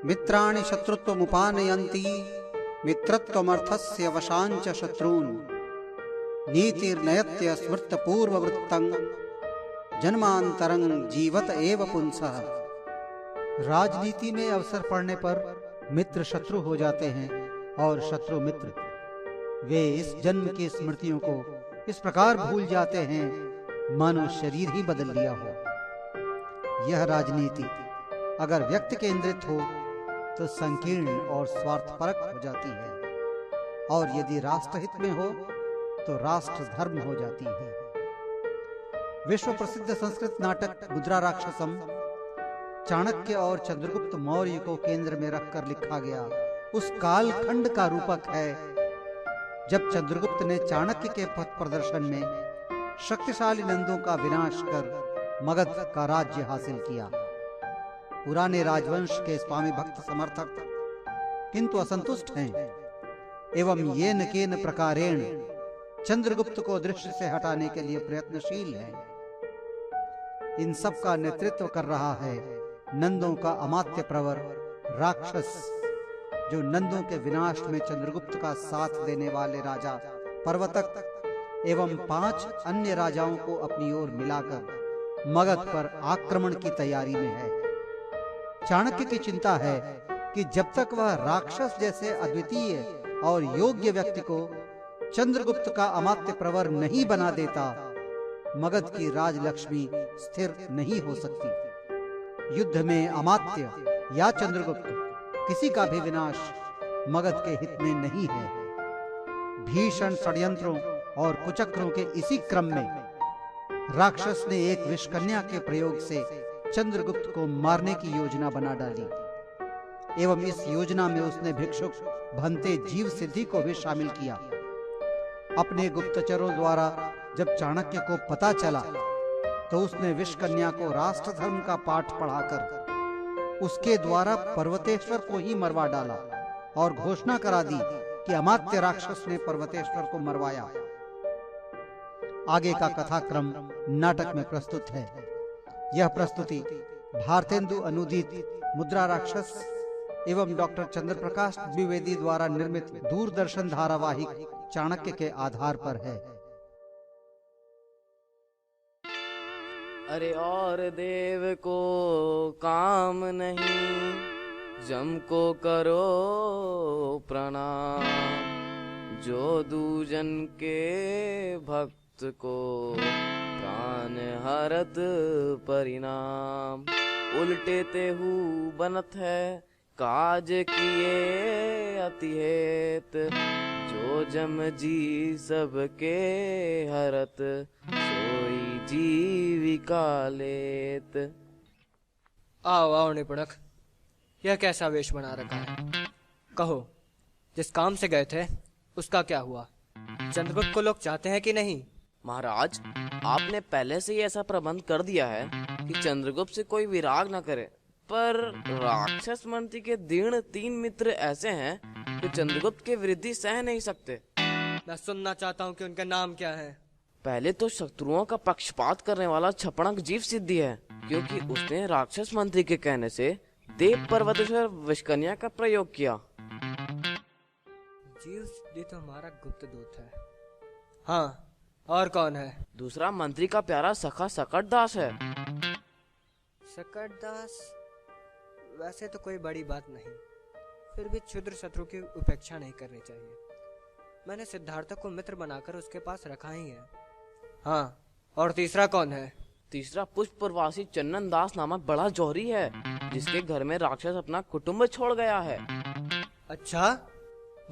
मित्राणि शत्रुत्वमुपानयन्ति मित्रत्वमर्थस्य वशांच शत्रून् नीतिर्नयत्य स्मृतपूर्ववृत्तं जन्मांतरं जीवत एव पुंसः। राजनीति में अवसर पड़ने पर मित्र शत्रु हो जाते हैं और शत्रु मित्र। वे इस जन्म की स्मृतियों को इस प्रकार भूल जाते हैं मानो शरीर ही बदल लिया हो। यह राजनीति अगर व्यक्ति केंद्रित हो तो संकीर्ण और स्वार्थपरक हो जाती है, और यदि राष्ट्रहित में हो तो राष्ट्र धर्म हो जाती है। विश्व प्रसिद्ध संस्कृत नाटक मुद्रा राक्षसम चाणक्य और चंद्रगुप्त मौर्य को केंद्र में रखकर लिखा गया उस कालखंड का रूपक है जब चंद्रगुप्त ने चाणक्य के पथ प्रदर्शन में शक्तिशाली नंदों का विनाश कर मगध का राज्य हासिल किया। पुराने राजवंश के स्वामी भक्त समर्थक किंतु असंतुष्ट हैं एवं येन केन प्रकारेण चंद्रगुप्त को दृश्य से हटाने के लिए प्रयत्नशील हैं। इन सब का नेतृत्व कर रहा है नंदों का अमात्य प्रवर राक्षस, जो नंदों के विनाश में चंद्रगुप्त का साथ देने वाले राजा पर्वतक एवं 5 अन्य राजाओं को अपनी ओर मिलाकर मगध पर आक्रमण की तैयारी में है। चाणक्य की चिंता है कि जब तक वह राक्षस जैसे अद्वितीय और योग्य व्यक्ति को चंद्रगुप्त का अमात्य प्रवर नहीं बना देता, मगध की राजलक्ष्मी स्थिर नहीं हो सकती। युद्ध में अमात्य या चंद्रगुप्त किसी का भी विनाश मगध के हित में नहीं है। भीषण षड्यंत्रों और कुचक्रों के इसी क्रम में राक्षस ने एक विषकन्या के प्रयोग से चंद्रगुप्त को मारने की योजना बना डाली एवं इस योजना में उसने भिक्षुक भंते जीव सिद्धि को भी शामिल किया। अपने गुप्तचरों द्वारा जब चाणक्य को पता चला तो उसने विषकन्या को राष्ट्र धर्म का पाठ पढ़ाकर उसके द्वारा पर्वतेश्वर को ही मरवा डाला और घोषणा करा दी कि अमात्य राक्षस ने पर्वतेश्वर को मरवाया। आगे का कथाक्रम नाटक में प्रस्तुत है। यह प्रस्तुति भारतेंदु अनुदित मुद्रा राक्षस एवं डॉक्टर चंद्रप्रकाश द्विवेदी द्वारा निर्मित दूरदर्शन धारावाहिक चाणक्य के आधार पर है। अरे और देव को काम नहीं, जम को करो प्रणाम, जो दूजन के भक्त को प्राण हरत परिणाम। उल्टे तेहु बनत है काज किए अति हेत, जो जम जी सबके हरत सोई जीविका लेत। आओ आओ निपुणक, यह कैसा वेश बना रखा है? कहो, जिस काम से गए थे उसका क्या हुआ? चंद्रगुप्त को लोग चाहते हैं कि नहीं? महाराज, आपने पहले से ही ऐसा प्रबंध कर दिया है कि चंद्रगुप्त से कोई विराग न करे, पर राक्षस मंत्री के दीर्ण 3 मित्र ऐसे हैं जो चंद्रगुप्त के वृद्धि सह नहीं सकते। मैं सुनना चाहता हूँ कि उनके नाम क्या है। पहले तो शत्रुओं का पक्षपात करने वाला छपणक जीव सिद्धि है, क्योंकि उसने राक्षस मंत्री के कहने से देव पर्वतेश्वर विषकन्या का प्रयोग किया। जीव सिद्धि तो हमारा गुप्त दूत है। हाँ, और कौन है? दूसरा मंत्री का प्यारा सखा सकटदास है। सकटदास वैसे तो कोई बड़ी बात नहीं, फिर भी क्षुद्र शत्रु की उपेक्षा नहीं करनी चाहिए। मैंने सिद्धार्थ को मित्र बनाकर उसके पास रखा ही है। हाँ, और तीसरा कौन है? तीसरा पुष्पवासी चंदन दास नामक बड़ा जौहरी है, जिसके घर में राक्षस अपना कुटुंब छोड़ गया है। अच्छा,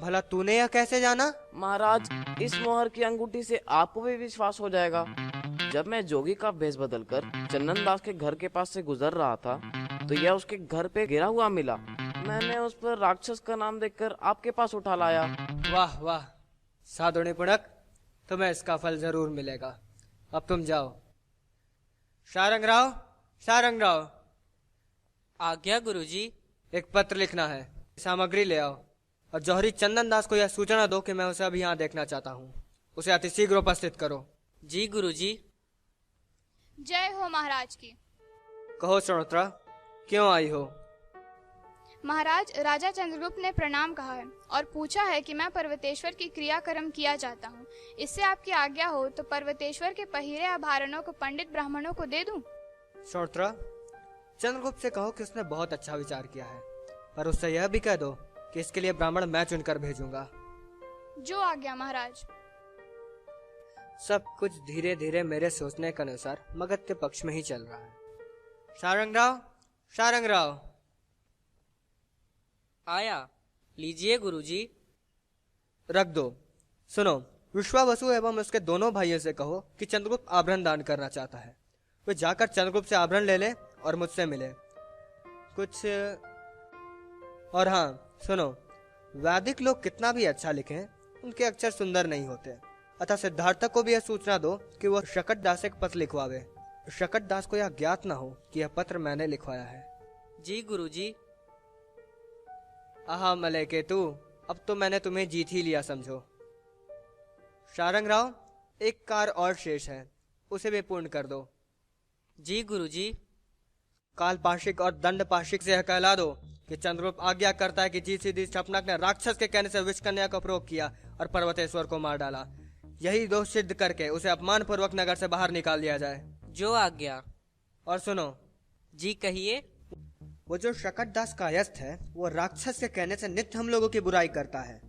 भला तूने यह कैसे जाना? महाराज, इस मोहर की अंगूठी से आपको भी विश्वास हो जाएगा। जब मैं जोगी का भेष बदलकर चंदन दास के घर के पास से गुजर रहा था तो यह उसके घर पे गिरा हुआ मिला। मैंने उस पर राक्षस का नाम देखकर आपके पास उठा लाया। वाह वाह, साधु निपुणक, तुम्हें इसका फल जरूर मिलेगा। अब तुम जाओ। शारंगराव, शारंगराव। आज्ञा गुरुजी। एक पत्र लिखना है, सामग्री ले आओ और जौहरी चंदन दास को यह सूचना दो कि मैं उसे अभी यहाँ देखना चाहता हूँ। उसे अतिशीघ्र उपस्थित करो। जी गुरुजी। जय हो महाराज की। कहो सुणोत्रा, क्यों आई हो? महाराज, राजा चंद्रगुप्त ने प्रणाम कहा है और पूछा है कि मैं पर्वतेश्वर की क्रियाक्रम किया चाहता हूँ। इससे आपकी आज्ञा हो तो पर्वतेश्वर के पहिरे आभरणों को पंडित ब्राह्मणों को दे दूं। श्रोत्रा, चंद्रगुप्त से कहो कि उसने बहुत अच्छा विचार किया है, पर उससे यह भी कह दो कि इसके लिए ब्राह्मण मैं चुनकर भेजूंगा। जो आज्ञा महाराज। सब कुछ धीरे धीरे मेरे सोचने के अनुसार मगध के पक्ष में ही चल रहा है। सारंगराव, सारंगराव। आया। लीजिए गुरुजी। रख दो। सुनो, विश्वावसु एवं उसके दोनों भाइयों से कहो कि चंद्रगुप्त आभरण दान करना चाहता है। वे जाकर चंद्रगुप्त से आभरण ले ले और मुझसे मिले। कुछ और हाँ सुनो, वैदिक लोग कितना भी अच्छा लिखें, उनके अक्षर सुंदर नहीं होते। अतः सिद्धार्थक को भी यह सूचना दो कि वह शकट दास से एक पत्र लिखवावे। शकट दास को यह ज्ञात न हो कि यह पत्र मैंने लिखवाया है। जी गुरुजी। आहा मलयकेतु, अब तो मैंने तुम्हें जीत ही लिया समझो। सारंगराव, एक कार्य और शेष है, उसे भी पूर्ण कर दो। जी गुरुजी। काल पाशिक और दंड पाशिक से यह कहला दो कि चंद्रगुप्त आज्ञा करता है कि जीत सिद्धि शपनक ने राक्षस के कहने से विष कन्या का प्रयोग किया और पर्वतेश्वर को मार डाला। यही दोष सिद्ध करके उसे अपमान पूर्वक नगर से बाहर निकाल दिया जाए। जो आज्ञा। और सुनो। जी कहिए। वो जो शकट दास कायस्थ है, वो राक्षस के कहने से नित्य हम लोगों की बुराई करता है।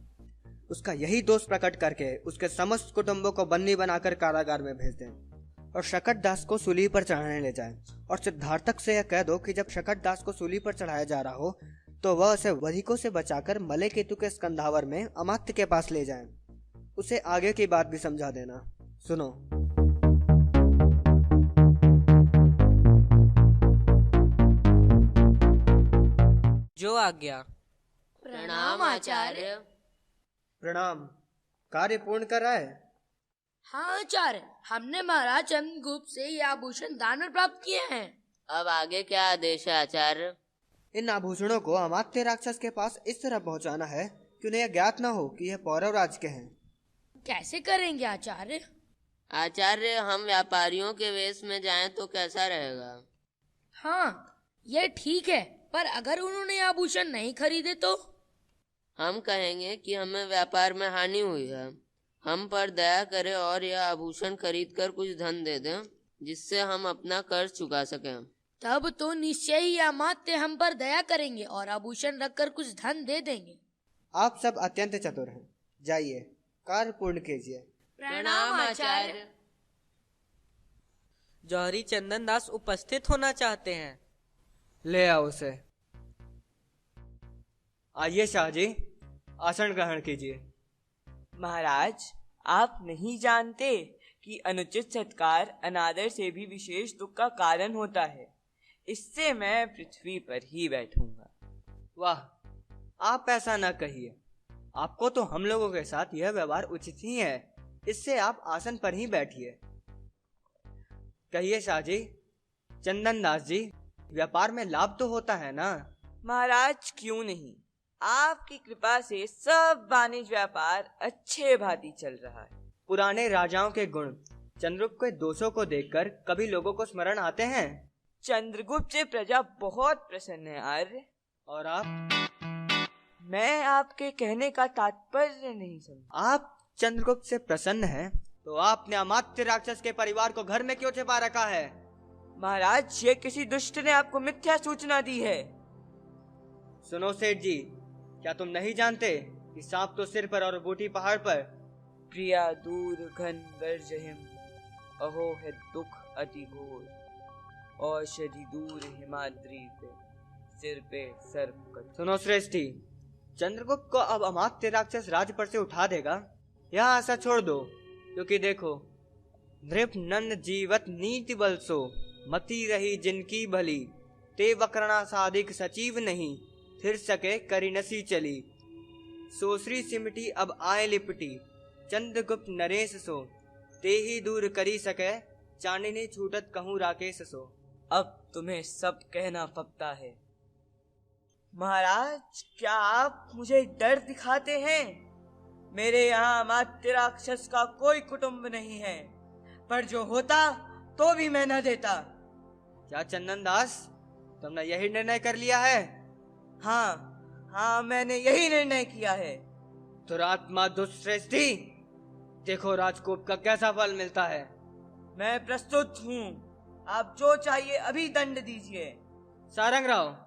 उसका यही दोष प्रकट करके उसके समस्त कुटुंबों को बंदी बनाकर कारागार में भेज दें और शकट दास को सूली पर चढ़ाने ले जाएं। और सिद्धार्थक से यह कह दो कि जब शकट दास को सूली पर चढ़ाया जा रहा हो तो वह उसे वधिकों से बचाकर मलयकेतु के स्कंधावर में अमात्य के पास ले जाएं। उसे आगे की बात भी समझा देना। सुनो। जो आज्ञा। प्रणाम आचार्य। प्रणाम। कार्य पूर्ण कर रहा है? हाँ आचार्य, हमने महाराज चंद्रगुप्त से ये आभूषण दान में प्राप्त किए हैं। अब आगे क्या आदेश है आचार्य? इन आभूषणों को अमात्य राक्षस के पास इस तरह पहुंचाना है कि उन्हें यह ज्ञात न हो कि यह पौरव राज के हैं। कैसे करेंगे आचार्य? आचार्य, हम व्यापारियों के वेश में जाएं तो कैसा रहेगा? हाँ, ये ठीक है, पर अगर उन्होंने आभूषण नहीं खरीदे तो? हम कहेंगे कि हमें व्यापार में हानि हुई है, हम पर दया करें और यह आभूषण खरीद कर कुछ धन दे दें जिससे हम अपना कर्ज चुका सकें। तब तो निश्चय ही अमात्य हम पर दया करेंगे और आभूषण रखकर कुछ धन दे देंगे। आप सब अत्यंत चतुर हैं। जाइए, कार्य पूर्ण कीजिए। प्रणाम आचार्य। जौहरी चंदन दास उपस्थित होना चाहते हैं। ले आओ उसे। आइए शाह जी, आसन ग्रहण कीजिए। महाराज, आप नहीं जानते कि अनुचित सत्कार अनादर से भी विशेष दुख का कारण होता है। इससे मैं पृथ्वी पर ही बैठूंगा। वाह, आप ऐसा न कहिए। आपको तो हम लोगों के साथ यह व्यवहार उचित ही है। इससे आप आसन पर ही बैठिए। कहिए शाह जी। चंदन दास जी, व्यापार में लाभ तो होता है ना? महाराज, क्यों नहीं, आपकी कृपा से सब वाणिज्य व्यापार अच्छे भांति चल रहा है। पुराने राजाओं के गुण, चंद्रगुप्त के दोषों को देखकर कभी लोगों को स्मरण आते हैं? चंद्रगुप्त से प्रजा बहुत प्रसन्न है आर्य। और आप? मैं आपके कहने का तात्पर्य नहीं समझा। आप चंद्रगुप्त से प्रसन्न हैं, तो आपने अमात्य राक्षस के परिवार को घर में क्यों छिपा रखा है? महाराज, ये किसी दुष्ट ने आपको मिथ्या सूचना दी है। सुनो सेठ जी, क्या तुम नहीं जानते कि सांप तो सिर पर और बूटी पहाड़ पर? प्रिया दूर घन वर्जहिम, अहो है दुख अति घोर। औषधि दूर हिमाद्री पे, सिर पे सर्प कट। सुनो श्रेष्ठी, चंद्रगुप्त को अब अमात्य राक्षस राज पर से उठा देगा, यह आशा छोड़ दो। क्योंकि देखो, नृप नंद जीवत नीति बल सो, मती रही जिनकी भली, ते वक्रणा साधिक सचिव नहीं, फिर सके करिनसी चली। सोसरी सिमटी अब आए लिपटी, चंद्रगुप्त नरेश सो, ते ही दूर करी सके, चांदनी छूटत कहूँ राकेश सो। अब तुम्हें सब कहना पड़ता है। महाराज, क्या आप मुझे डर दिखाते हैं? मेरे यहाँ अमात्य राक्षस का कोई कुटुंब नहीं है, पर जो होता तो भी मैं न देता। क्या चंदन दास, तुमने यही निर्णय कर लिया है? हाँ, हाँ, मैंने यही निर्णय किया है। दुरात्मा दुष्श्रेष्ठी, देखो राजकूप का कैसा फल मिलता है। मैं प्रस्तुत हूँ, आप जो चाहिए अभी दंड दीजिए। सारंग राव,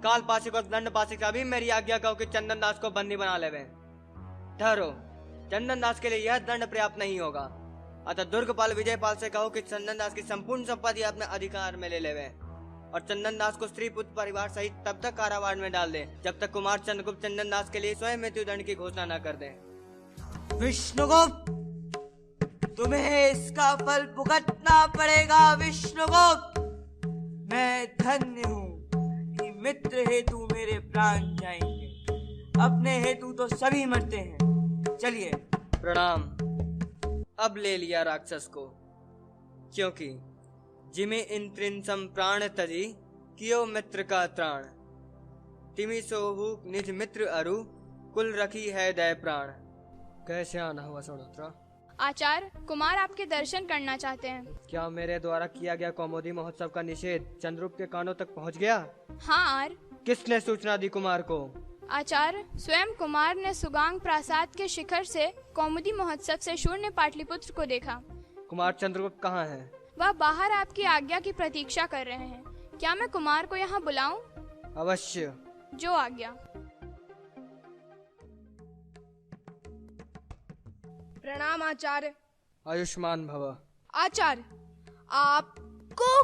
काल पासिक और दंड पासिक से अभी मेरी आज्ञा कहो कि चंदन दास को बंदी बना लेवे। ठहरो, चंदन दास के लिए यह दंड पर्याप्त नहीं होगा, अतः दुर्गपाल विजयपाल से कहो कि चंदन दास की संपूर्ण संपत्ति अपने अधिकार में ले लेवे और चंदन दास को स्त्री पुत्र परिवार सहित तब तक कारावार में डाल दे जब तक कुमार चंद्रगुप्त चंदन दास के लिए स्वयं मृत्यु दंड की घोषणा न कर दे। विष्णुगुप्त, तुम्हें इसका फल भुगतना पड़ेगा। विष्णुगुप्त, मैं धन्य हूँ कि मित्र हेतु मेरे प्राण जाएंगे, अपने हेतु तो सभी मरते हैं। चलिए। प्रणाम। अब ले लिया राक्षस को, क्योंकि जिमे इन त्रिंसम प्राण तजी कियो मित्र का त्राण, तिमी सोहु निज मित्र अरु कुल रखी है दय प्राण। कैसे आना हुआ सणोत्रा? आचार्य, कुमार आपके दर्शन करना चाहते हैं। क्या मेरे द्वारा किया गया कौमुदी महोत्सव का निषेध चंद्रगुप्त के कानों तक पहुंच गया? हाँ। किसने सूचना दी कुमार को? आचार्य, स्वयं कुमार ने सुगांग प्रासाद के शिखर से कौमुदी महोत्सव से शून्य पाटलिपुत्र को देखा। कुमार चंद्रगुप्त कहाँ है? वह बाहर आपकी आज्ञा की प्रतीक्षा कर रहे हैं। क्या मैं कुमार को यहाँ बुलाऊं? अवश्य। जो आज्ञा। प्रणाम आचार्य। आयुष्मान भव। आचार्य, आपको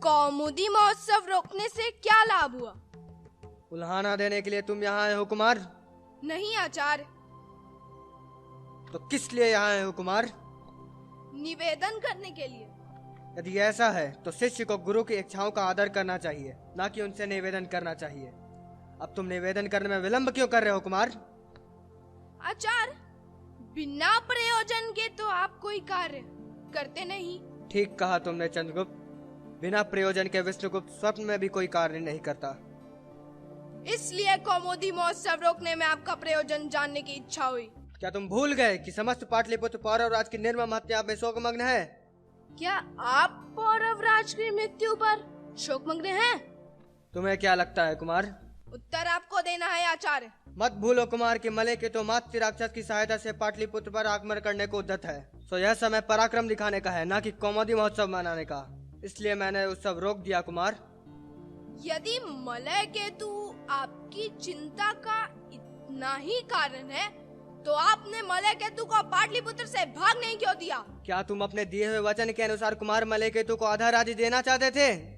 कौमुदी महोत्सव रोकने से क्या लाभ हुआ? उल्हाना देने के लिए तुम यहाँ आए हो कुमार? नहीं आचार्य। तो किस लिए यहाँ आए हो कुमार? निवेदन करने के लिए। यदि ऐसा है तो शिष्य को गुरु की इच्छाओं का आदर करना चाहिए, न कि उनसे निवेदन करना चाहिए। अब तुम निवेदन करने में विलंब क्यों कर रहे हो कुमार? आचार्य, बिना प्रयोजन के तो आप कोई कार्य करते नहीं। ठीक कहा तुमने चंद्रगुप्त, बिना प्रयोजन के विष्णुगुप्त स्वप्न में भी कोई कार्य नहीं करता। इसलिए कौमुदी महोत्सव रोकने में आपका प्रयोजन जानने की इच्छा हुई। क्या तुम भूल गए कि समस्त पाटलिपुत्र पौरवराज की निर्मम हत्या में शोकमग्न है? क्या आप पौरवराज की मृत्यु पर शोकमग्न हैं? तुम्हें क्या लगता है कुमार? उत्तर आपको देना है आचार्य। मत भूलो कुमार कि मले के तो मातृ राक्षस की सहायता से पाटलिपुत्र पर आक्रमण करने को उद्यत है। सो यह समय पराक्रम दिखाने का है, न कि कौमुदी महोत्सव मनाने का। इसलिए मैंने उत्सव रोक दिया कुमार। यदि मलय केतु आपकी चिंता का इतना ही कारण है तो आपने मलय केतु को पाटलिपुत्र से भाग नहीं क्यों दिया? क्या तुम अपने दिए हुए वचन के अनुसार कुमार मलय केतु को आधा राज्य देना चाहते थे?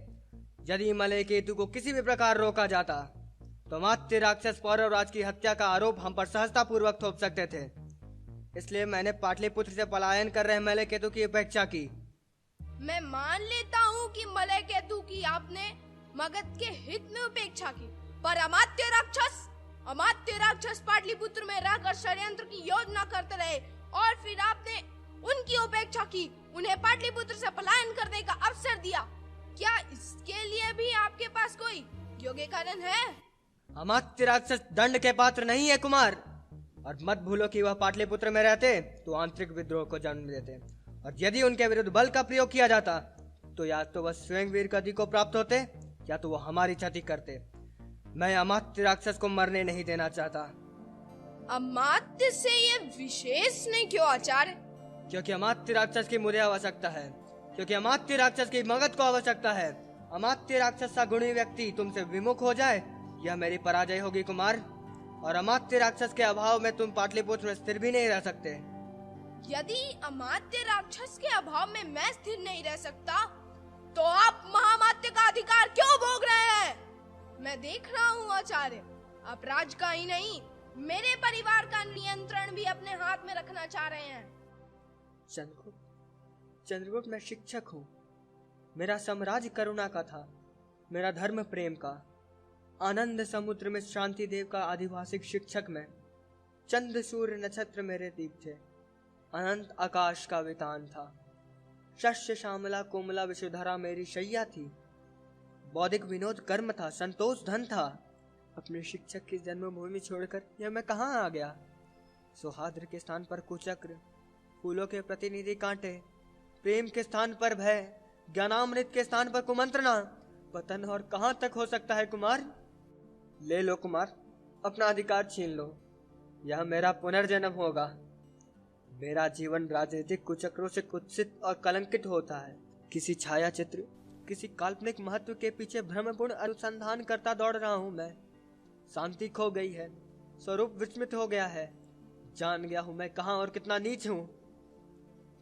यदि मलय केतु को किसी भी प्रकार रोका जाता तो मात्य राक्षस पौरवराज की हत्या का आरोप हम पर सहजता पूर्वक थोप सकते थे। इसलिए मैंने पाटलिपुत्र से पलायन कर रहे मलय केतु की उपेक्षा की। मैं मान लेता हूँ कि मलय केतु की आपने मगध के हित में उपेक्षा की, पर अमात्य राक्षस पाटलिपुत्र में रहकर षड्यंत्र की योजना करते रहे और फिर आपने उनकी उपेक्षा की, उन्हें पाटलिपुत्र से पलायन करने का अवसर दिया। क्या इसके लिए भी आपके पास कोई योग्य कारण है? अमात्य राक्षस दंड के पात्र नहीं है कुमार, और मत भूलो कि वह पाटलिपुत्र में रहते तो आंतरिक विद्रोह को जन्म देते, और यदि उनके विरुद्ध बल का प्रयोग किया जाता तो या तो वह स्वयं वीर गति को प्राप्त होते या तो वह हमारी क्षति करते। मैं अमात्य राक्षस को मरने नहीं देना चाहता। अमात्य से ये विशेष नहीं क्यों आचार्य? क्योंकि अमात्य राक्षस की मुझे आवश्यकता है, क्योंकि अमात्य राक्षस की मगध को आवश्यकता है। अमात्य राक्षस सा गुणी व्यक्ति तुमसे विमुख हो जाए, यह मेरी पराजय होगी कुमार, और अमात्य राक्षस के अभाव में तुम पाटलिपुत्र में स्थिर भी नहीं रह सकते। यदि अमात्य राक्षस के अभाव में मैं स्थिर नहीं रह सकता तो आप महामात्य का अधिकार क्यों भोग रहे हैं? मैं देख रहा हूँ आचार्य, आप राज का ही नहीं मेरे परिवार का नियंत्रण भी अपने हाथ में रखना चाह रहे हैं। चंद्रगुप्त, मैं शिक्षक हूँ। मेरा साम्राज्य करुणा का था, मेरा धर्म प्रेम का। आनंद समुद्र में शांति देव का आदिवासिक शिक्षक मैं। चंद्र सूर्य नक्षत्र मेरे दीप थे, अनंत आकाश का वितान था। शस्य श्यामला कोमला विश्वधारा मेरी शैया थी। बौद्धिक विनोद कर्म था, संतोष धन था। अपने शिक्षक की जन्मभूमि छोड़कर यह मैं कहाँ आ गया? सौहार्द के स्थान पर कुचक्र, फूलों के प्रतिनिधि कांटे, प्रेम के स्थान पर भय, ज्ञानामृत के स्थान पर कुमंत्रणा। पतन और कहाँ तक हो सकता है कुमार? ले लो कुमार, अपना अधिकार छीन लो। यह मेरा पुनर्जन्म होगा। मेरा जीवन राजनीतिक कुचक्रों से कुत्सित और कलंकित होता है। किसी छाया चित्र, किसी काल्पनिक महत्व के पीछे भ्रमपूर्ण अनुसंधान करता दौड़ रहा हूँ मैं। शांति खो गई है, स्वरूप विस्मित हो गया है। जान गया हूँ मैं कहाँ और कितना नीच हूँ।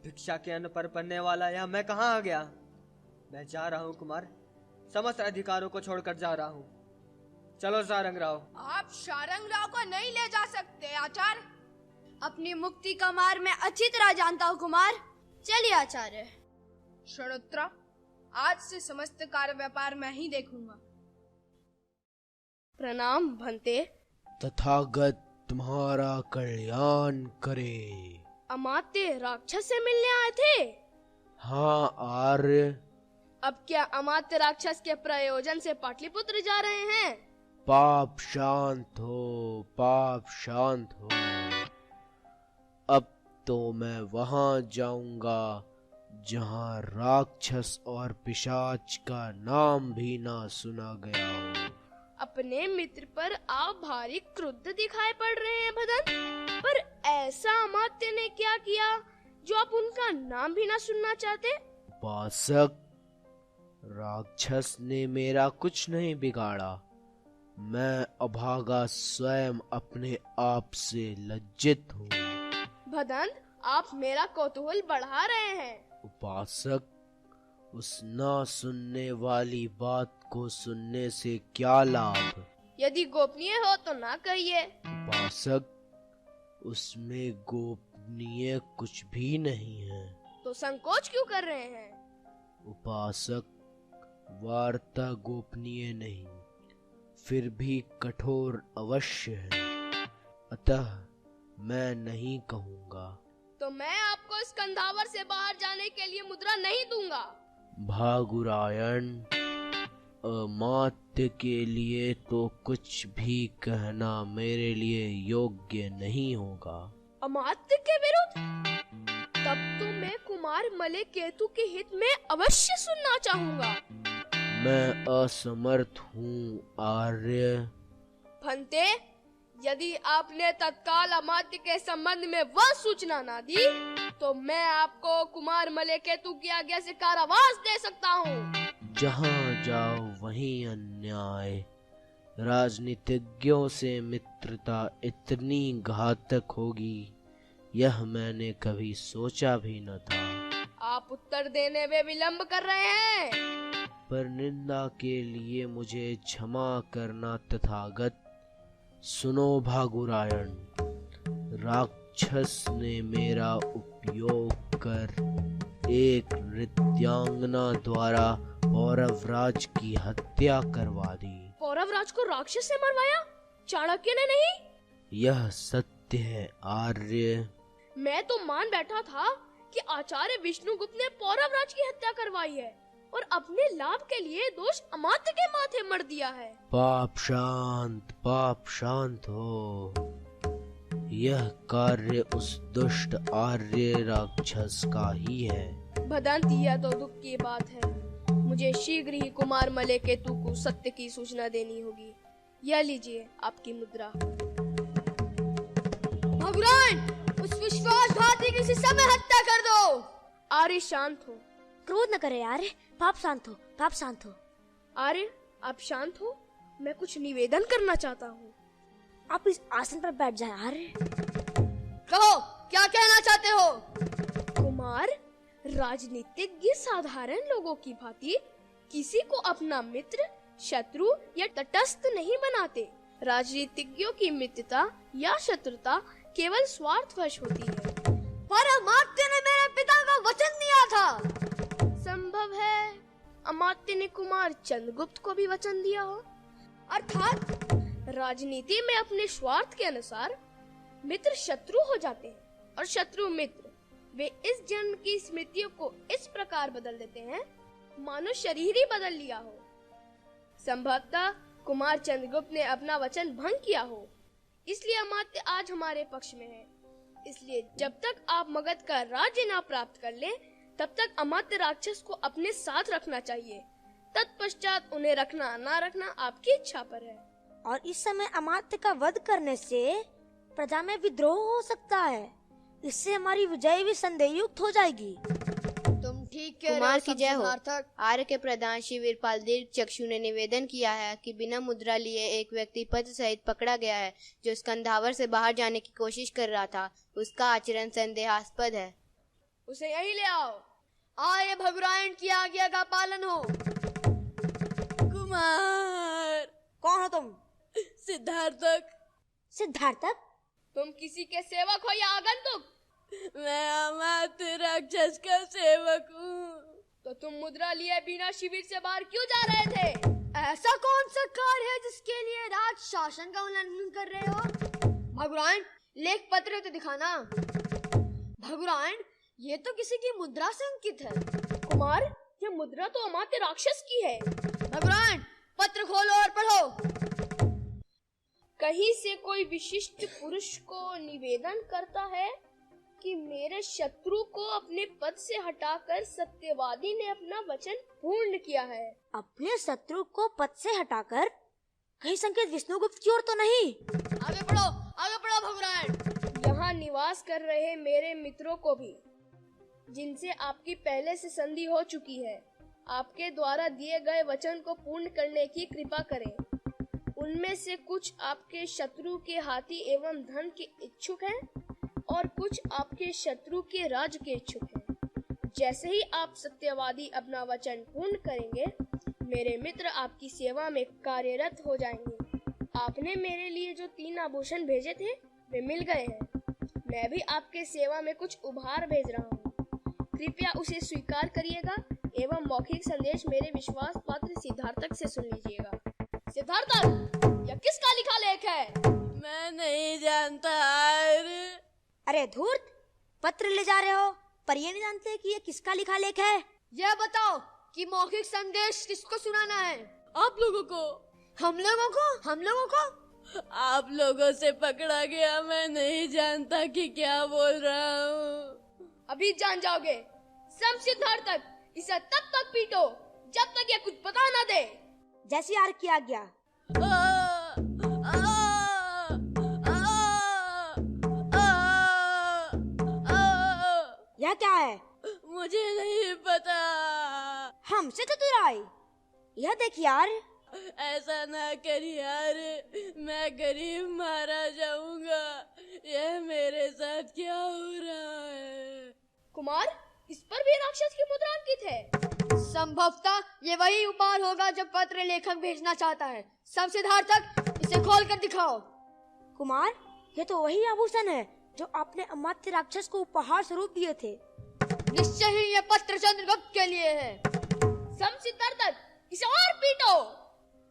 भिक्षा के अन्न पर पलने वाला यह मैं कहाँ आ गया। मैं जा रहा हूँ कुमार, समस्त अधिकारों को छोड़कर जा रहा हूँ। चलो सारंग राव। आप सारंग राव को नहीं ले जा सकते आचार्य। अपनी मुक्ति का मार्ग मैं अच्छी तरह जानता हूँ कुमार। चलिए आचार्य। षडोत्रा, आज से समस्त कार्य व्यापार मैं ही देखूंगा। प्रणाम भंते। तथागत तुम्हारा कल्याण करे। अमात्य राक्षस से मिलने आए थे? हाँ आर्य। अब क्या अमात्य राक्षस के प्रयोजन से पाटलिपुत्र जा रहे हैं? पाप शांत हो, पाप शांत हो। अब तो मैं वहां जाऊंगा जहां राक्षस और पिशाच का नाम भी ना सुना गया हो। अपने मित्र पर आप भारी क्रुद्ध दिखाई पड़ रहे हैं भदन, पर ऐसा अमात्य ने क्या किया जो आप उनका नाम भी ना सुनना चाहते? उपासक, राक्षस ने मेरा कुछ नहीं बिगाड़ा। मैं अभागा स्वयं अपने आप से लज्जित हूँ। भदन, आप मेरा कौतूहल बढ़ा रहे हैं। उपासक, उस ना सुनने वाली बात को सुनने से क्या लाभ? यदि गोपनीय हो तो ना कहिए। उपासक, उसमें गोपनीय कुछ भी नहीं है। तो संकोच क्यों कर रहे हैं? उपासक, वार्ता गोपनीय नहीं, फिर भी कठोर अवश्य है, अतः मैं नहीं कहूँगा। तो मैं आपको इस कंधावर से बाहर जाने के लिए मुद्रा नहीं दूंगा। भागुरायण, अमात्य के लिए तो कुछ भी कहना मेरे लिए योग्य नहीं होगा। अमात्य के विरुद्ध? तब तो मैं कुमार मले केतु के हित में अवश्य सुनना चाहूंगा। मैं असमर्थ हूँ आर्य। भंते, यदि आपने तत्काल अमात्य के संबंध में वह सूचना ना दी तो मैं आपको कुमार मले केतु की आज्ञा से कारावास दे सकता हूँ। जहाँ जाओ वहीं अन्याय। राजनीतिज्ञों से मित्रता इतनी घातक होगी, यह मैंने कभी सोचा भी न था। आप उत्तर देने में विलंब कर रहे हैं। पर निंदा के लिए मुझे क्षमा करना तथागत। सुनो भागुरायण, राक्षस ने मेरा उपयोग कर एक नृत्यांगना द्वारा पौरवराज की हत्या करवा दी। पौरवराज को राक्षस ने मरवाया, चाणक्य ने नहीं? यह सत्य है आर्य। मैं तो मान बैठा था कि आचार्य विष्णुगुप्त ने पौरवराज की हत्या करवाई है और अपने लाभ के लिए दोष अमात्य के माथे मर दिया है। पाप शांत हो। यह कार्य उस दुष्ट आर्य राक्षस का ही है। भदंत, यह तो दुख की बात है। मुझे शीघ्र ही कुमार मले केतु को सत्य की सूचना देनी होगी। यह लीजिए आपकी मुद्रा। भगवान, उस विश्वासघाती की समय हत्या कर दो। आर्य शांत हो। क्रोध न करे आर्य, पाप शांत हो, पाप शांत हो। आर्य, आप शांत हो। मैं कुछ निवेदन करना चाहता हूँ। आप इस आसन पर बैठ जाएं आर्य। कहो, क्या कहना चाहते हो? कुमार, राजनीतिज्ञ साधारण लोगों की भांति किसी को अपना मित्र, शत्रु या तटस्थ नहीं बनाते। राजनीतिज्ञों की मित्रता या शत्रुता केवल स्वार्थवश होती है। पर अमात्य ने मेरे पिता का वचन दिया था। संभव है अमात्य ने कुमार चंद्रगुप्त को भी वचन दिया हो। अर्थात राजनीति में अपने स्वार्थ के अनुसार मित्र शत्रु हो जाते हैं और शत्रु मित्र। वे इस जन्म की स्मृतियों को इस प्रकार बदल देते हैं मानो शरीर ही बदल लिया हो। संभवतः कुमार चंद्रगुप्त ने अपना वचन भंग किया हो, इसलिए अमात्य आज हमारे पक्ष में है। इसलिए जब तक आप मगध का राज्य ना प्राप्त कर लें, तब तक अमात्य राक्षस को अपने साथ रखना चाहिए। तत्पश्चात उन्हें रखना ना रखना आपकी इच्छा पर है। और इस समय अमात्य का वध करने से प्रजा में विद्रोह हो सकता है। इससे हमारी विजय भी संदेहयुक्त हो जाएगी। तुम ठीक कह रहे हो की जय हो। आर्य के प्रधान श्री वीरपाल दीर्घ चक्षु ने निवेदन किया है कि बिना मुद्रा लिए एक व्यक्ति पद सहित पकड़ा गया है जो स्कंधावर से बाहर जाने की कोशिश कर रहा था। उसका आचरण संदेहास्पद है। उसे यही ले आओ। आर्य भगुरायण की आज्ञा का पालन हो। कुमार। कौन हो तुम? सिद्धार्थक। सिद्धार्थक? तुम किसी के सेवक हो या आगंतुक? मैं अमात्य राक्षस का सेवक हूँ। तो तुम मुद्रा लिए बिना शिविर से बाहर क्यों जा रहे थे? ऐसा कौन सा कार्य है जिसके लिए राज शासन का उल्लंघन कर रहे हो? भगुरायण, लेख पत्र तो दिखाना। भगुरायण, ये तो किसी की मुद्रा से अंकित है। कुमार, ये मुद्रा तो अमात्य राक्षस की है। भगुरायण, पत्र खोलो और पढ़ो। कहीं से कोई विशिष्ट पुरुष को निवेदन करता है कि मेरे शत्रु को अपने पद से हटाकर सत्यवादी ने अपना वचन पूर्ण किया है। अपने शत्रु को पद से हटाकर? कहीं संकेत विष्णुगुप्त की ओर तो नहीं? आगे बढ़ो भगुरायण। यहाँ निवास कर रहे मेरे मित्रों को भी, जिनसे आपकी पहले से संधि हो चुकी है, आपके द्वारा दिए गए वचन को पूर्ण करने की कृपा करें। उनमें से कुछ आपके शत्रु के हाथी एवं धन के इच्छुक हैं और कुछ आपके शत्रु के राज के इच्छुक हैं। जैसे ही आप सत्यवादी अपना वचन पूर्ण करेंगे, मेरे मित्र आपकी सेवा में कार्यरत हो जाएंगे। आपने मेरे लिए जो 3 आभूषण भेजे थे वे मिल गए हैं। मैं भी आपके सेवा में कुछ उपहार भेज रहा हूँ। कृपया उसे स्वीकार करिएगा एवं मौखिक संदेश मेरे विश्वास पात्र सिद्धार्थक से सुन लीजिएगा। सिद्धार्थक, यह किसका लिखा लेख है? मैं नहीं जानता। अरे धूर्त, पत्र ले जा रहे हो पर ये नहीं जानते कि ये किसका लिखा लेख है? यह बताओ कि मौखिक संदेश किसको सुनाना है? आप लोगों को। हम लोगों को? आप लोगों से पकड़ा गया। मैं नहीं जानता कि क्या बोल रहा हूँ। अभी जान जाओगे। सब सिद्धार्थक, इसे तब तक पीटो जब तक ये कुछ बता न दे। जैसी आर्य की आज्ञा। यह क्या है? मुझे नहीं पता। हमसे चतुराई। यह देख यार। ऐसा ना कर यार, मैं गरीब मारा जाऊंगा। यह मेरे साथ क्या हो रहा है? कुमार, इस पर भी राक्षस की मुद्रा अंकित है। संभवतः ये वही उपहार होगा जो पत्र लेखक भेजना चाहता है। सब सिद्धार्थक, इसे खोल कर दिखाओ। कुमार, ये तो वही आभूषण है जो आपने अमात्य राक्षस को उपहार स्वरूप दिए थे। निश्चय ही ये पत्र चंद्रगुप्त के लिए है। सब सिद्धार्थक, इसे और पीटो।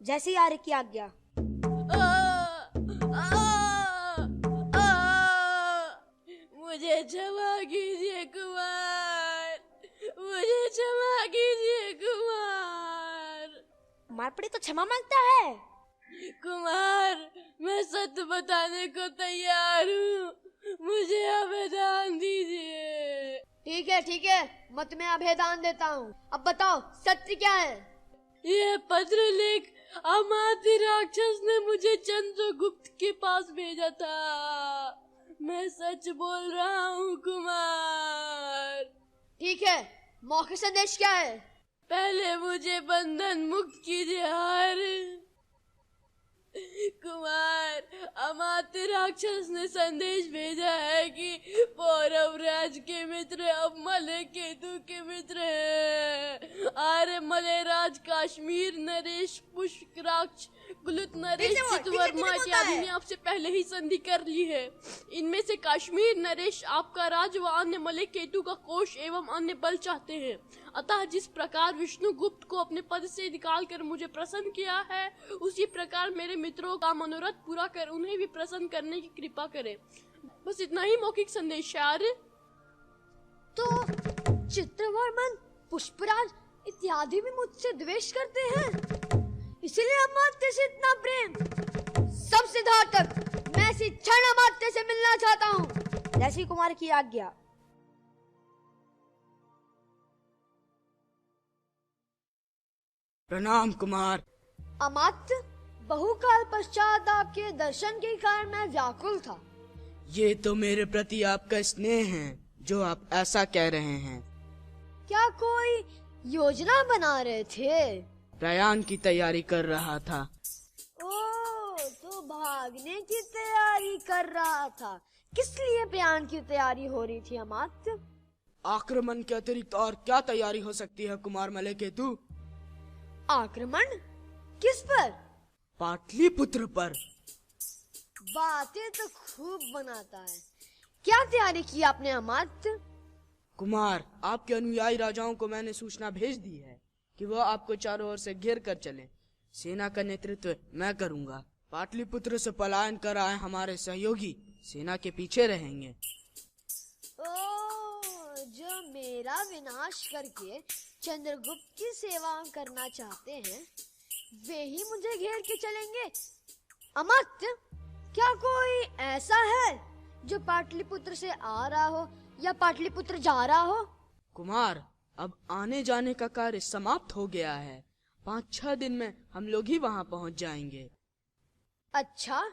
जैसी आर्य की आज्ञा। मुझे क्षमा कीजिए कुमार, मुझे क्षमा कीजिए कुमार। मारपड़ी तो क्षमा मांगता है। कुमार, मैं सत्य बताने को तैयार हूँ। मुझे अभेदान दीजिए। ठीक है, मत मैं अभेदान देता हूँ। अब बताओ सत्य क्या है? यह पत्र लेख अमात्य राक्षस ने मुझे चंद्रगुप्त के पास भेजा था। मैं सच बोल रहा हूँ कुमार। ठीक है, मौखिक संदेश क्या है? पहले मुझे बंधन मुक्त कीजिए आर्य। कुमार, अमात्य राक्षस ने संदेश भेजा है कि पौरव राज के मित्र अब मलय केतु के मित्र हैं। आर्य, मलय राज, काश्मीर, नरेश, पुष्कराक्ष, कुलुत, नरेश, चितवर्मा इत्यादि ने आपसे पहले ही संधि कर ली है। इनमें से काश्मीर, नरेश आपका राज व अन्य मलय केतु का कोष एवं अन्य बल चाहते हैं। अतः जिस प्रकार विष्णुगुप्त को अपने पद से निकालकर मुझे प्रसन्न किया है, उसी प्रकार मेरे मित्रों का मनोरथ पूरा कर उन्हें भी प्रसन्न करने की कृपा करें। बस इतना ही मौखिक संदेश आर्य। तो चित्रवर्मन, पुष्पराज इत्यादि भी मुझसे द्वेष करते हैं, इसलिए अमात्य से इतना प्रेम। सब सिद्धार्थक, मैं इसी क्षण अमात्य से मिलना चाहता हूँ। जैसी कुमार की आज्ञा। प्रणाम कुमार। अमात्य, बहुकाल पश्चात आपके दर्शन के कारण मैं व्याकुल था। ये तो मेरे प्रति आपका स्नेह है जो आप ऐसा कह रहे हैं। क्या कोई योजना बना रहे थे? प्रयाण की तैयारी कर रहा था। ओह, तो भागने की तैयारी कर रहा था। किस लिए प्रयाण की तैयारी हो रही थी अमात्य? आक्रमण के अतिरिक्त और क्या तैयारी हो सकती है कुमार मलयकेतु? आक्रमण? किस पर? पाटलिपुत्र पर। बातें तो खूब बनाता है। क्या तैयारी की आपने अमात्य? कुमार, आपके अनुयायी राजाओं को मैंने सूचना भेज दी है कि वह आपको चारों ओर से घेर कर चले। सेना का नेतृत्व मैं करूंगा। पाटलिपुत्र से पलायन कर आए हमारे सहयोगी सेना के पीछे रहेंगे। ओह, जो मेरा विनाश करके चंद्रगुप्त की सेवा करना चाहते हैं, वे ही मुझे घेर के चलेंगे। अमात्य, क्या कोई ऐसा है जो पाटलिपुत्र से आ रहा हो या पाटलिपुत्र जा रहा हो? कुमार, अब आने जाने का कार्य समाप्त हो गया है। 5-6 दिन में हम लोग ही वहाँ पहुँच जाएंगे। अच्छा,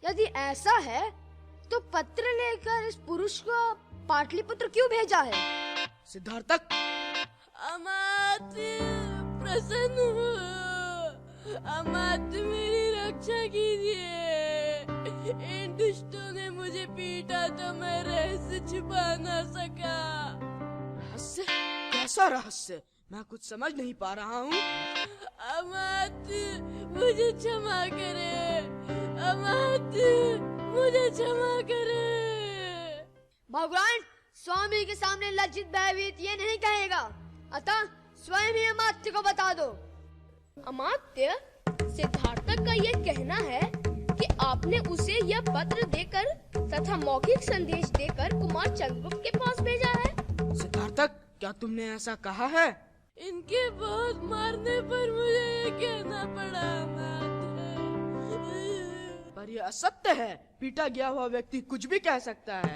यदि ऐसा है तो पत्र लेकर इस पुरुष को पाटलिपुत्र क्यों भेजा है? सिद्धार्थक, अमात्य प्रसन्न हो। अमात्य मेरी रक्षा कीजिए। इन दुष्टों ने मुझे पीटा तो मैं रहस्य छुपा न सका। रहस्य? कैसा रहस्य? मैं कुछ समझ नहीं पा रहा हूँ। अमात्य मुझे क्षमा करे। अमात्य मुझे क्षमा करे। भगवान स्वामी के सामने लज्जित भयभीत ये नहीं कहेगा, अतः स्वयं ही अमात्य को बता दो। अमात्य, सिद्धार्थक का ये कहना है कि आपने उसे यह पत्र देकर तथा मौखिक संदेश देकर कुमार चंद्रगुप्त के पास भेजा है। सिद्धार्थक, क्या तुमने ऐसा कहा है? इनके बहुत मारने पर मुझे ये कहना पड़ा। पर यह असत्य है। पीटा गया हुआ व्यक्ति कुछ भी कह सकता है।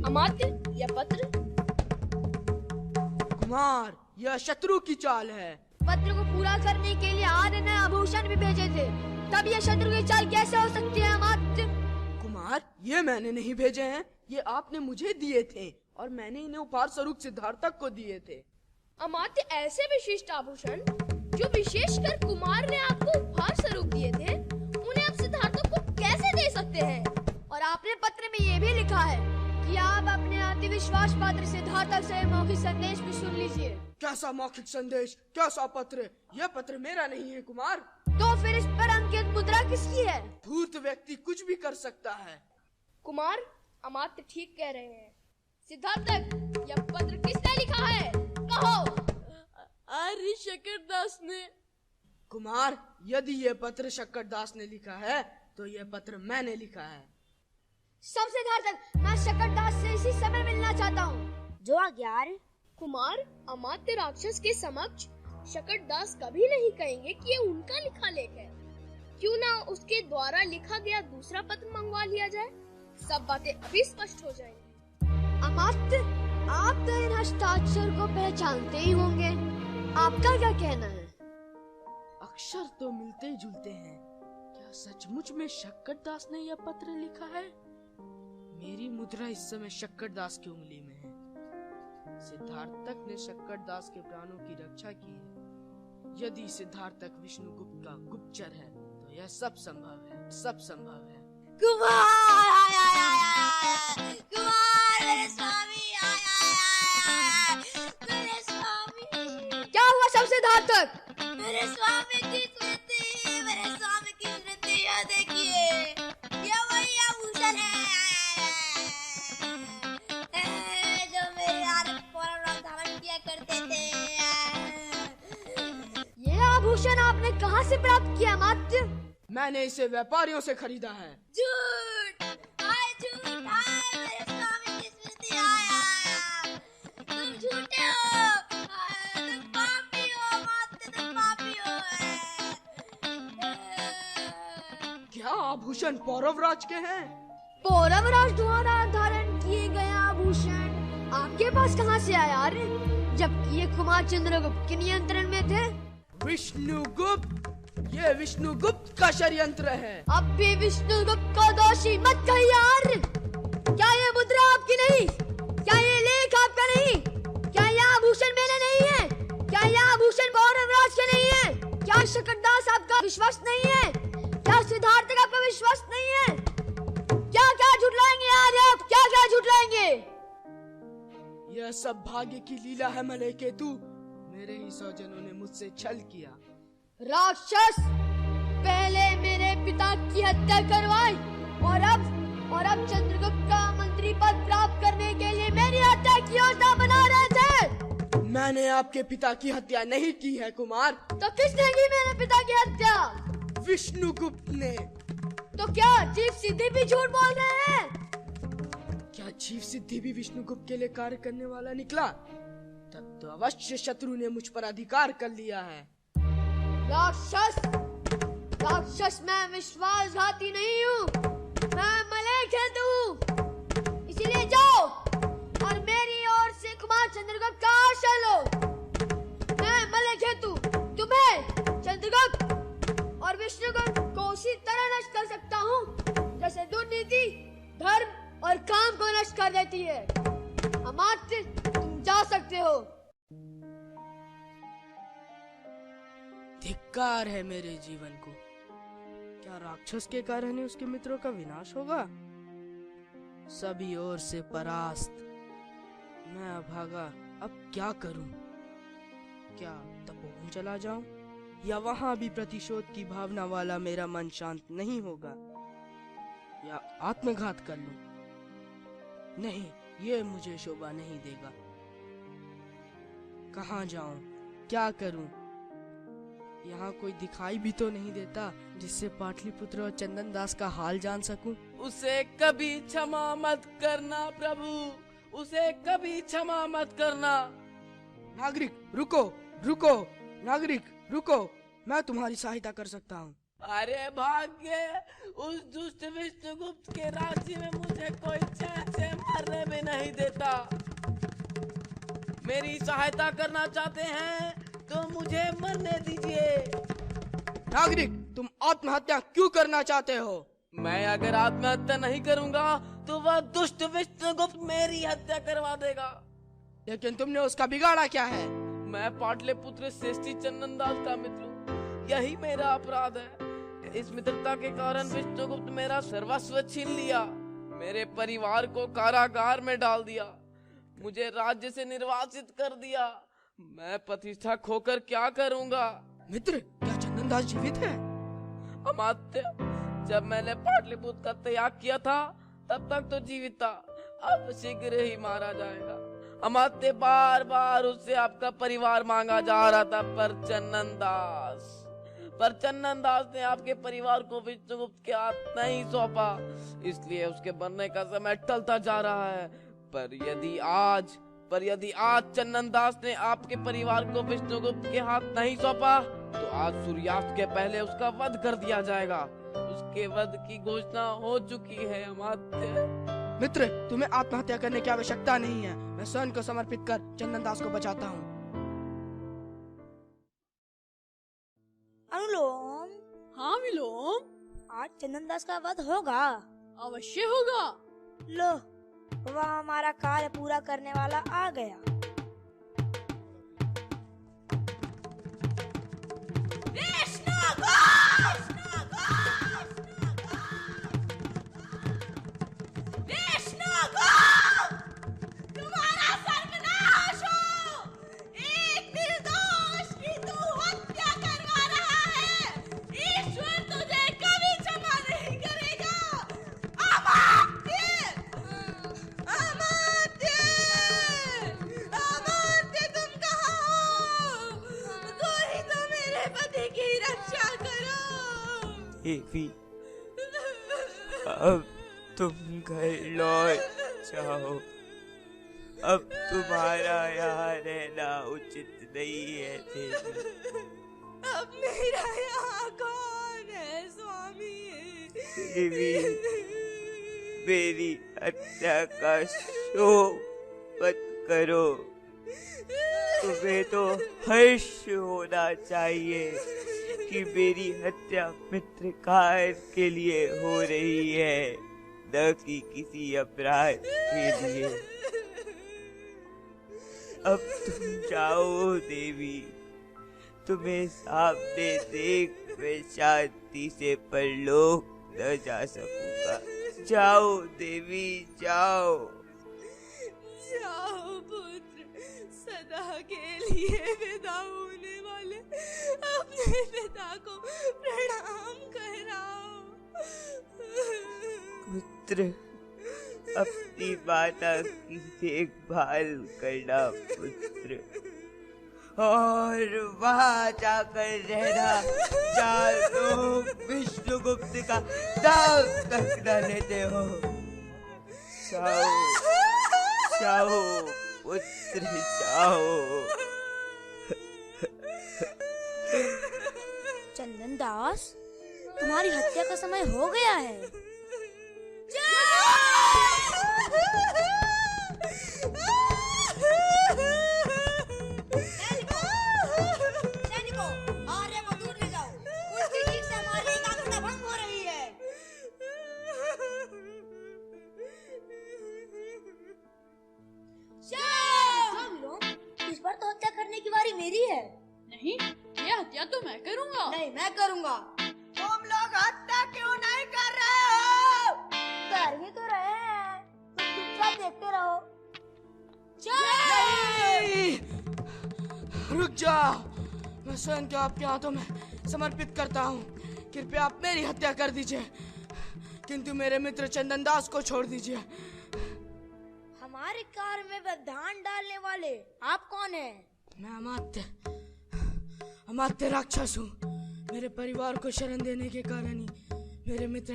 अमात्य, यह पत्र? कुमार, यह शत्रु की चाल है। पत्र को पूरा करने के लिए आर्य ने आभूषण भी भेजे थे, तब यह शत्रु की चाल कैसे हो सकती है अमात्य? कुमार, ये मैंने नहीं भेजे हैं, ये आपने मुझे दिए थे और मैंने इन्हें उपहार स्वरूप सिद्धार्थक को दिए थे। अमात्य, ऐसे विशिष्ट आभूषण जो विशेषकर कुमार ने आपको उपहार स्वरूप दिए थे, उन्हें आप सिद्धार्थक को कैसे दे सकते हैं? और आपने पत्र में ये भी लिखा है कि आप अपने अति विश्वास पात्र सिद्धार्थक से मौखिक संदेश भी सुन लीजिए। कैसा मौखिक संदेश? कैसा पत्र? यह पत्र मेरा नहीं है कुमार। तो फिर इस पर अंकित मुद्रा किसकी है? धूर्त व्यक्ति कुछ भी कर सकता है। कुमार, अमात्य ठीक कह रहे हैं। सिद्धार्थक, यह पत्र किसने लिखा है? कहो। आर्य शकरदास ने। कुमार, यदि यह पत्र शकरदास ने लिखा है तो यह पत्र मैंने लिखा है। सब सिद्धार्थक, मैं शकरदास से इसी समय मिलना चाहता हूँ। जो आज्ञा। कुमार, अमात्य राक्षस के समक्ष शकरदास कभी नहीं कहेंगे कि ये उनका लिखा लेख है। क्यों ना उसके द्वारा लिखा गया दूसरा पत्र मंगवा लिया जाए, सब बातें अभी स्पष्ट हो जाएंगी। अमात्य, आप तो इन हस्ताक्षर को पहचानते ही होंगे, आपका क्या कहना है? अक्षर तो मिलते जुलते हैं। क्या सचमुच में शकरदास ने यह पत्र लिखा है? मेरी मुद्रा इस समय शकरदास की उंगली में है। सिद्धार्थक ने शकरदास के प्राणों की रक्षा की है। यदि सिद्धार्थक विष्णुगुप्त का गुप्तचर है तो यह सब संभव है, सब संभव है। कुमार, कुमार, मेरे स्वामी, मेरे स्वामी। क्या हुआ सब सिद्धार्थक? मेरे स्वामी की स्मृति, मेरे स्वामी की स्मृति, यह देखिए, यह वही आभूषण है जो मेरे पौरव धारण किया करते थे। यह आभूषण आपने कहाँ से प्राप्त किया अमात्य? मैंने इसे व्यापारियों से खरीदा है। झूठ, झूठ, मेरे स्वामी की स्मृति, आया। तुम झूठे हो, तुम पापी हो, अमात्य, तुम पापी हो। क्या आभूषण पौरवराज के हैं? पौरवराज द्वारा धारण किए गए आभूषण आपके पास कहाँ से आया जबकि ये कुमार चंद्रगुप्त के नियंत्रण में थे? विष्णुगुप्त, ये विष्णुगुप्त का षड्यंत्र है। अब भी विष्णुगुप्त को दोषी मत कहिए यार। क्या ये मुद्रा आपकी नहीं? क्या ये लेख आपका नहीं? क्या ये आभूषण मेरे नहीं है? क्या ये आभूषण पौरवराज के नहीं है? क्या शकरदास आपका विश्वास नहीं है? क्या सिद्धार्थ का आपका विश्वास नहीं है? क्या क्या झुठलाएंगे यार आप? क्या क्या झुठलाएंगे? यह सब भाग्य की लीला है मलयकेतु। मेरे ही स्वजनों ने मुझसे छल किया। राक्षस, पहले मेरे पिता की हत्या करवाई और अब चंद्रगुप्त का मंत्री पद प्राप्त करने के लिए मेरी हत्या की योजना बना रहे थे। मैंने आपके पिता की हत्या नहीं की है कुमार। तो किसने की मेरे पिता की हत्या? विष्णुगुप्त ने। तो क्या जीव सिद्धि भी झूठ बोल रहे हैं? क्या जीव सिद्धि भी विष्णुगुप्त के लिए कार्य करने वाला निकला? तब तो अवश्य शत्रु ने मुझ पर अधिकार कर लिया है। राक्षस मैं विश्वासघाती नहीं हूँ। मैं मलयकेतु हूँ। इसीलिए जाओ और मेरी ओर से कुमार चंद्रगुप्त का आश्रय लो। मैं मलयकेतु तुम्हें, चंद्रगुप्त और विष्णुगुप्त को उसी तरह नष्ट कर सकता हूँ जैसे दुर्नीति धर्म और काम को नष्ट कर देती है। अमात्य, तुम जा सकते हो। धिक्कार है मेरे जीवन को। क्या राक्षस के कारण ही उसके मित्रों का विनाश होगा? सभी ओर से परास्त, मैं अभागा। अब क्या करूं? क्या तपोवन चला जाऊं या वहां भी प्रतिशोध की भावना वाला मेरा मन शांत नहीं होगा, या आत्मघात कर लूं? नहीं, ये मुझे शोभा नहीं देगा। कहां जाऊं, क्या करूं? यहाँ कोई दिखाई भी तो नहीं देता जिससे पाटलिपुत्र और चंदन दास का हाल जान सकूं। उसे कभी क्षमा मत करना प्रभु, उसे कभी क्षमा मत करना। नागरिक रुको, रुको, नागरिक रुको, मैं तुम्हारी सहायता कर सकता हूँ। अरे भाग्य, उस दुष्ट विष्णुगुप्त के राज्य में मुझे कोई चैन से मरने भी नहीं देता। मेरी सहायता करना चाहते हैं तो मुझे मरने दीजिए। नागरिक, तुम आत्महत्या क्यों करना चाहते हो? मैं अगर आत्महत्या नहीं करूंगा तो वह दुष्ट विष्णुगुप्त मेरी हत्या करवा देगा। लेकिन तुमने उसका बिगाड़ा क्या है? मैं पाटलिपुत्र श्रेष्ठी चंदन दास का मित्र हूँ, यही मेरा अपराध है। इस मित्रता के कारण विष्णुगुप्त मेरा सर्वस्व छीन लिया, मेरे परिवार को कारागार में डाल दिया, मुझे राज्य से निर्वासित कर दिया। मैं प्रतिष्ठा खोकर क्या करूंगा? मित्र, क्या चंदन दास जीवित है? अमात्य, जब मैंने पाटलिपुत्र का त्याग किया था तब तक तो जीवित था, अब शीघ्र ही मारा जाएगा। अमात्य, बार बार उससे आपका परिवार मांगा जा रहा था, पर चंदन दास ने आपके परिवार को विष्णुगुप्त के हाथ नहीं सौंपा, इसलिए उसके मरने का समय टलता जा रहा है। पर यदि आज चंदन दास ने आपके परिवार को विष्णुगुप्त के हाथ नहीं सौंपा तो आज सूर्यास्त के पहले उसका वध कर दिया जाएगा। उसके वध की घोषणा हो चुकी है अमात्य। मित्र, तुम्हें आत्महत्या करने की आवश्यकता नहीं है। मैं स्वयं को समर्पित कर चंदन दास को बचाता हूँ। अनुलोम। हाँ विलोम, आज चंदन दास का वध होगा। अवश्य होगा। लो, वह हमारा कार्य पूरा करने वाला आ गया। तुम्हारा सर्वनाश हो। एक निर्दोष की तू हत्या करवा रहा है। ईश्वर तुझे कभी क्षमा नहीं करेगा। अमात्य, तुम कहाँ हो? कोई तो मेरे पति की रक्षा करो। देवी, अब तुम घर लौट जाओ। अब तुम्हारा यहाँ रहना उचित नहीं है देवी। अब मेरा यहाँ कौन है स्वामी? देवी, मेरी हत्या का शोक मत करो। तुम्हें तो हर्ष होना चाहिए कि मेरी हत्या मित्रकार के लिए हो रही है, न कि किसी अपराध के लिए। अब तुम जाओ देवी, तुम्हें सामने देख मैं शांति से परलोक न जा सकूंगा। जाओ देवी, जाओ। जाओ पुत्र, सदा के लिए विदा होने वाले अपने पिता को प्रणाम कराओ। पुत्र, अपनी माता की देखभाल करना पुत्र, और वहाँ जाकर रहना जहाँ लोग विष्णुगुप्त का नाम तक न लेते हो। जाओ जाओ पुत्र, जाओ। चंदन दास, तुम्हारी हत्या का समय हो गया है। इस बार तो हत्या करने की बारी मेरी है। नहीं, ये हत्या तो मैं करूंगा। नहीं, मैं करूंगा। तुम लोग हत्या क्यों नहीं कर रहे हो? कर भी तो रहे हैं, तुम चुपचाप देखते रहो। रुक जाओ, मैं स्वयं को आपके हाथों में समर्पित करता हूँ। कृपया आप मेरी हत्या कर दीजिए, किंतु मेरे मित्र चंदन दास को छोड़ दीजिए। हमारे कार में बंधन डालने वाले आप कौन हैं? मैं अमात्य राक्षस हूँ। मेरे परिवार को शरण देने के कारण ही मेरे मित्र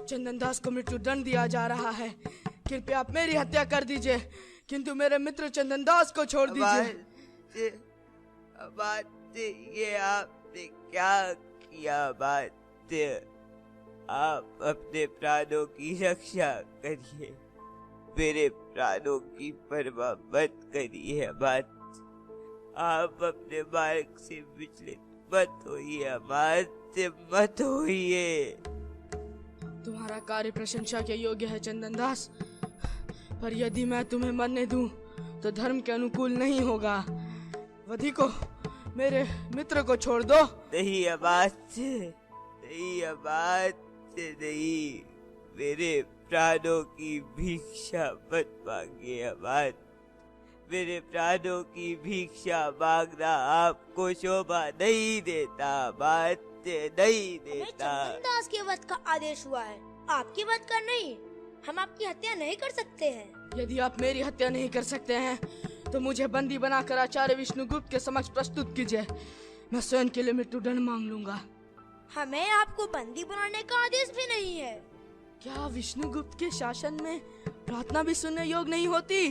चंदन दास को मृत्यु दंड दिया जा रहा है। कृपया आप मेरी हत्या कर दीजिए, किंतु मेरे मित्र चंदन दास को छोड़ दीजिए। अमात्य, ये आपने क्या किया अमात्य? आप अपने प्राणों की रक्षा करिए, मेरे प्राणों की परवाह मत करिए अमात्य। आप अपने मार्ग से विचलित मत होइए अमात्य, मत होइए। तुम्हारा कार्य प्रशंसा के योग्य है चंदन दास, पर यदि मैं तुम्हें मरने दूं तो धर्म के अनुकूल नहीं होगा। वधी को, मेरे मित्र को छोड़ दो। नहीं अमात्य, नहीं अमात्य, नहीं। मेरे प्राणों की भिक्षा मत मांगिए अमात्य। मेरे प्राणों की भिक्षा मांगना आपको शोभा नहीं देता अमात्य, नहीं देता। चंदन दास के वध का आदेश हुआ है, आपकी वध का नहीं। हम आपकी हत्या नहीं कर सकते हैं। यदि आप मेरी हत्या नहीं कर सकते हैं तो मुझे बंदी बनाकर आचार्य विष्णुगुप्त के समक्ष प्रस्तुत कीजिए। मैं स्वयं के लिए मृत्यु दंड मांग लूंगा। हमें आपको बंदी बनाने का आदेश भी नहीं है। क्या विष्णुगुप्त के शासन में प्रार्थना भी सुनने योग्य नहीं होती?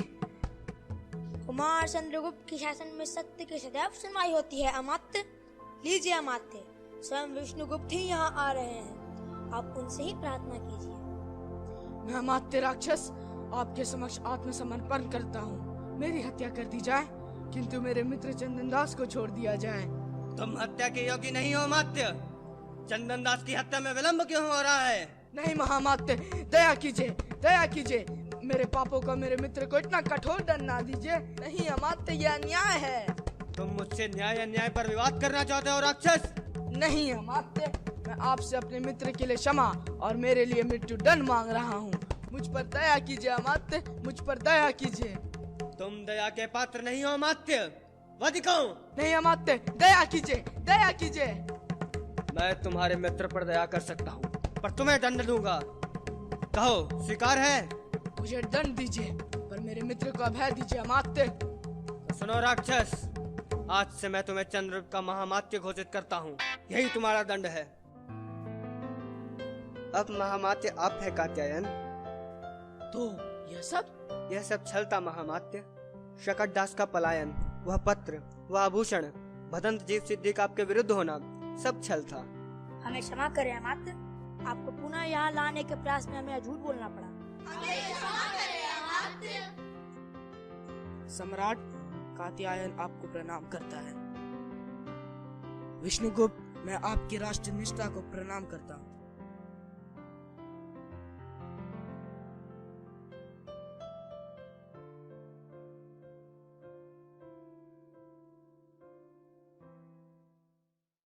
कुमार चंद्रगुप्त के शासन में सत्य की सदैव सुनवाई होती है अमात्य। लीजिए अमात्य, स्वयं विष्णुगुप्त ही यहाँ आ रहे हैं, आप उनसे ही प्रार्थना कीजिए। मैं अमात्य राक्षस आपके समक्ष आत्मसमर्पण करता हूँ। मेरी हत्या कर दी जाए, किंतु मेरे मित्र चंदन दास को छोड़ दिया जाए। तुम हत्या के योग्य नहीं हो अमात्य। चंदन दास की हत्या में विलंब क्यों हो रहा है? नहीं महामात्य, दया कीजिए, दया कीजिए। मेरे पापों का मेरे मित्र को इतना कठोर दंड ना दीजिए। नहीं अमात्य, यह अन्याय है। तुम मुझसे न्याय अन्याय पर विवाद करना चाहते हो राक्षस? नहीं अमात्य, मैं आपसे अपने मित्र के लिए क्षमा और मेरे लिए मृत्यु दंड मांग रहा हूँ। मुझ पर दया कीजिए अमात्य, मुझ पर दया कीजिए। तुम दया के पात्र नहीं हो अमात्य। वध करो। नहीं अमात्य, दया कीजिए, दया कीजिए। मैं तुम्हारे मित्र पर दया कर सकता हूँ, पर तुम्हें दंड दूंगा। कहो, स्वीकार है? मुझे दंड दीजिए, पर मेरे मित्र को अभय दीजिए अमात्य। सुनो राक्षस, आज से मैं तुम्हें चंद्रगुप्त का महामात्य घोषित करता हूँ। यही तुम्हारा दंड है। अब महामात्य आप है कात्यायन। तो यह सब छल था महामात्य। शकट दास का पलायन, वह पत्र, वह आभूषण, भदंत जीव सिद्धि का आपके विरुद्ध होना, सब छल था। हमें क्षमा करें अमात्य, आपको पुनः यहाँ लाने के प्रयास में हमें झूठ बोलना पड़ा। सम्राट, कात्यायन आपको प्रणाम करता है। विष्णुगुप्त, मैं आपकी राष्ट्रनिष्ठा को प्रणाम करता हूँ।